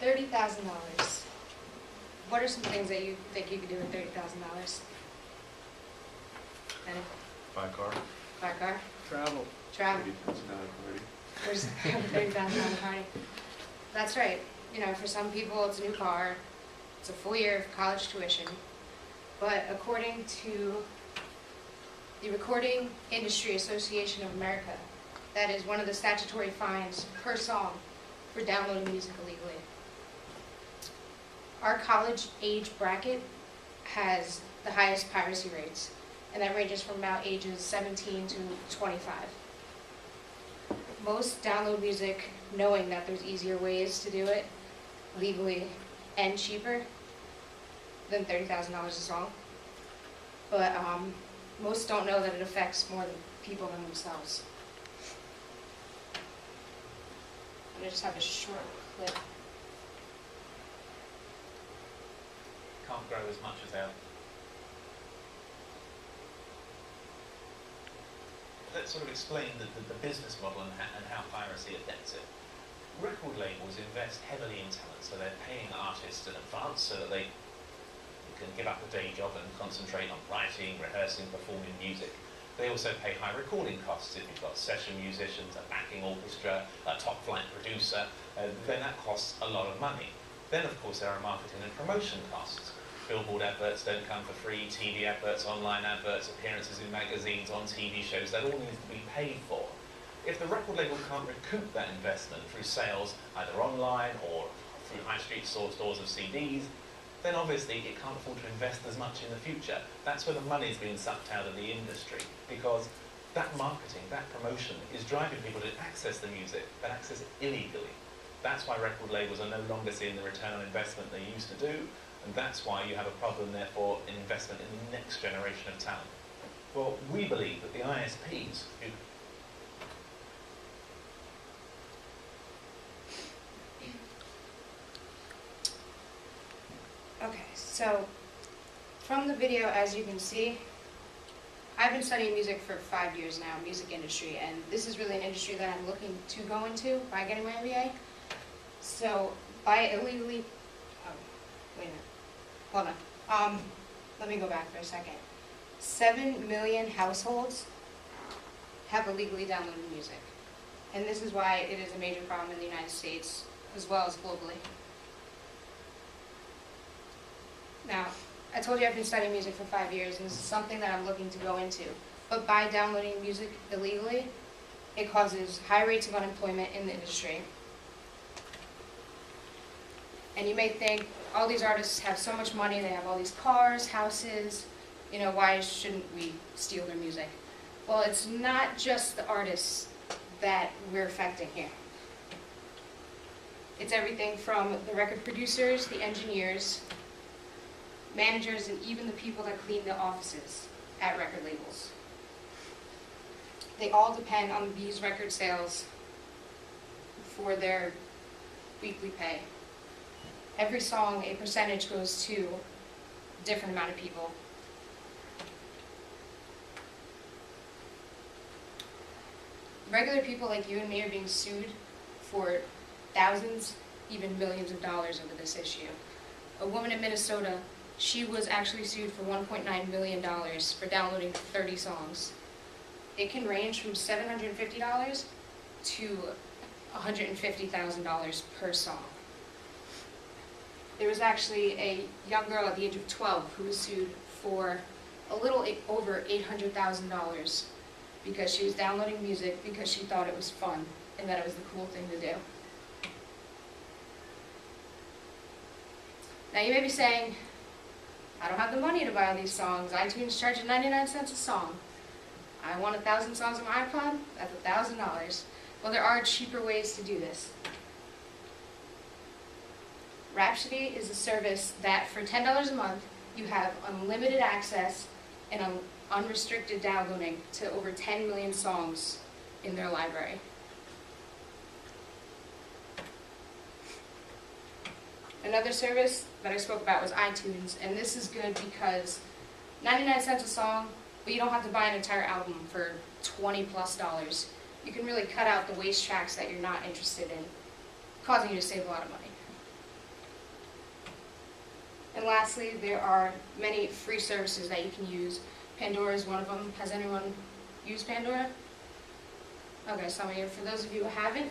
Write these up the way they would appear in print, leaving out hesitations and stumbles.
$30,000. What are some things that you think you could do with $30,000? Buy a car. Buy a car? Travel. Travel. $30,000 party. Or just have a $30,000 party. That's right. You know, for some people it's a new car, it's a full year of college tuition. But according to the Recording Industry Association of America, that is one of the statutory fines per song for downloading music illegally. Our college age bracket has the highest piracy rates, and that ranges from about ages 17 to 25. Most download music knowing that there's easier ways to do it legally and cheaper than $30,000 a song. But most don't know that it affects more than people than themselves. I'm gonna just have a short clip. Can't grow as much as our. Let's sort of explain the business model and how piracy affects it. Record labels invest heavily in talent, so they're paying artists in advance so that they can give up a day job and concentrate on writing, rehearsing, performing music. They also pay high recording costs. If you've got session musicians, a backing orchestra, a top-flight producer, then that costs a lot of money. Then, of course, there are marketing and promotion costs. Billboard adverts don't come for free, TV adverts, online adverts, appearances in magazines, on TV shows, that all needs to be paid for. If the record label can't recoup that investment through sales, either online or through high street stores of CDs, then obviously it can't afford to invest as much in the future. That's where the money's being sucked out of the industry, because that marketing, that promotion is driving people to access the music, but access it illegally. That's why record labels are no longer seeing the return on investment they used to do, and that's why you have a problem, therefore, in investment in the next generation of talent. Well, we believe that the ISPs, who Okay, so from the video, as you can see, I've been studying music for 5 years now, music industry, and this is really an industry that I'm looking to go into by getting my MBA. So by illegally, oh, wait a minute, hold on. Let me go back for a second. 7 million households have illegally downloaded music, and this is why it is a major problem in the United States as well as globally. Now, I told you I've been studying music for 5 years, and this is something that I'm looking to go into. But by downloading music illegally, it causes high rates of unemployment in the industry. And you may think, all these artists have so much money, they have all these cars, houses, you know, why shouldn't we steal their music? Well, it's not just the artists that we're affecting here. It's everything from the record producers, the engineers, managers, and even the people that clean the offices at record labels. They all depend on these record sales for their weekly pay. Every song, a percentage goes to a different amount of people. Regular people like you and me are being sued for thousands, even millions of dollars over this issue. A woman in Minnesota, she was actually sued for $1.9 million for downloading 30 songs. It can range from $750 to $150,000 per song. There was actually a young girl at the age of 12 who was sued for a little over $800,000 because she was downloading music because she thought it was fun and that it was the cool thing to do. Now you may be saying, I don't have the money to buy all these songs. iTunes charges 99 cents a song. I want 1,000 songs on my iPod? That's $1,000. Well, there are cheaper ways to do this. Rhapsody is a service that for $10 a month, you have unlimited access and unrestricted downloading to over 10 million songs in their library. Another service that I spoke about was iTunes, and this is good because 99 cents a song, but you don't have to buy an entire album for $20+. You can really cut out the waste tracks that you're not interested in, causing you to save a lot of money. And lastly, there are many free services that you can use. Pandora is one of them. Has anyone used Pandora? Okay, some of you. For those of you who haven't,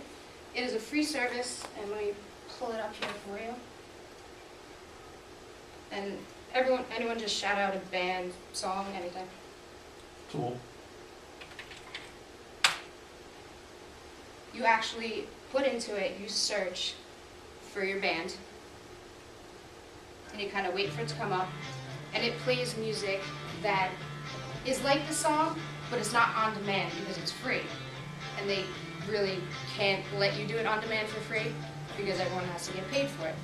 it is a free service, and let me pull it up here for you. And anyone just shout out a band, song, anything. Tool. You actually put into it, you search for your band, and you kind of wait for it to come up, and it plays music that is like the song, but it's not on demand because it's free. And they really can't let you do it on demand for free because everyone has to get paid for it.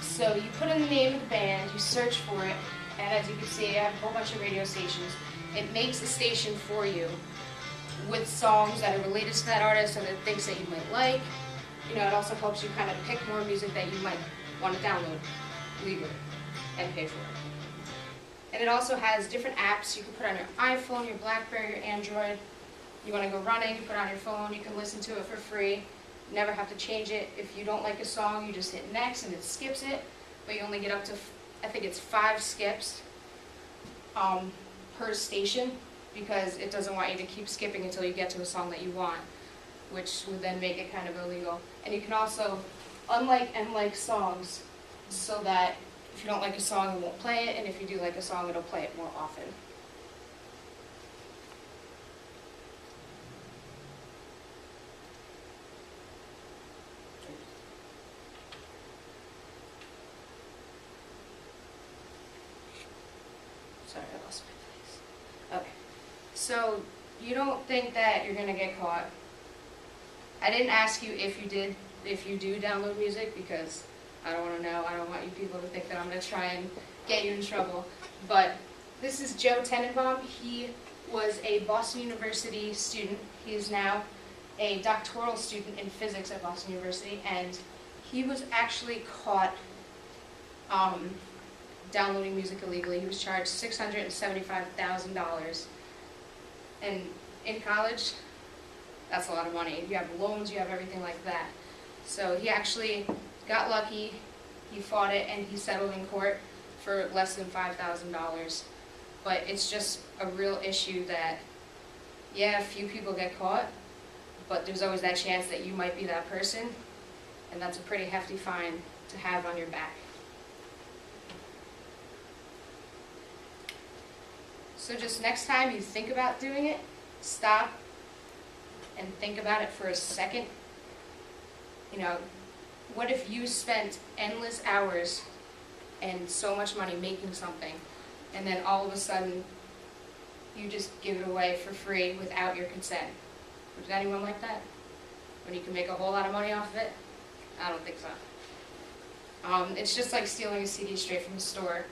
So you put in the name of the band, you search for it, and as you can see, I have a whole bunch of radio stations. It makes a station for you with songs that are related to that artist and the things that you might like. You know, it also helps you kind of pick more music that you might want to download legally and pay for it. And it also has different apps you can put on your iPhone, your BlackBerry, your Android. You want to go running, you put it on your phone, you can listen to it for free. You never have to change it. If you don't like a song, you just hit next and it skips it. But you only get up to, I think it's 5 skips per station, because it doesn't want you to keep skipping until you get to a song that you want, which would then make it kind of illegal. And you can also unlike and like songs, so that if you don't like a song, it won't play it, and if you do like a song, it'll play it more often. Sorry, I lost my place. Okay. So, you don't think that you're going to get caught. I didn't ask you if you do download music, because I don't want to know. I don't want you people to think that I'm going to try and get you in trouble. But this is Joe Tenenbaum. He was a Boston University student. He is now a doctoral student in physics at Boston University, and he was actually caught downloading music illegally. He was charged $675,000. And in college, that's a lot of money. You have loans, you have everything like that. So he actually got lucky, he fought it, and he settled in court for less than $5,000. But it's just a real issue that, yeah, a few people get caught, but there's always that chance that you might be that person, and that's a pretty hefty fine to have on your back. So just next time you think about doing it, stop and think about it for a second. You know, what if you spent endless hours and so much money making something, and then all of a sudden you just give it away for free without your consent? Would anyone like that? When you can make a whole lot of money off of it? I don't think so. It's just like stealing a CD straight from the store.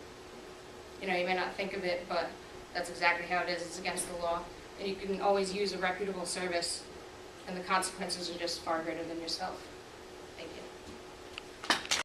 You know, you may not think of it, but that's exactly how it is. It's against the law. And you can always use a reputable service, and the consequences are just far greater than yourself.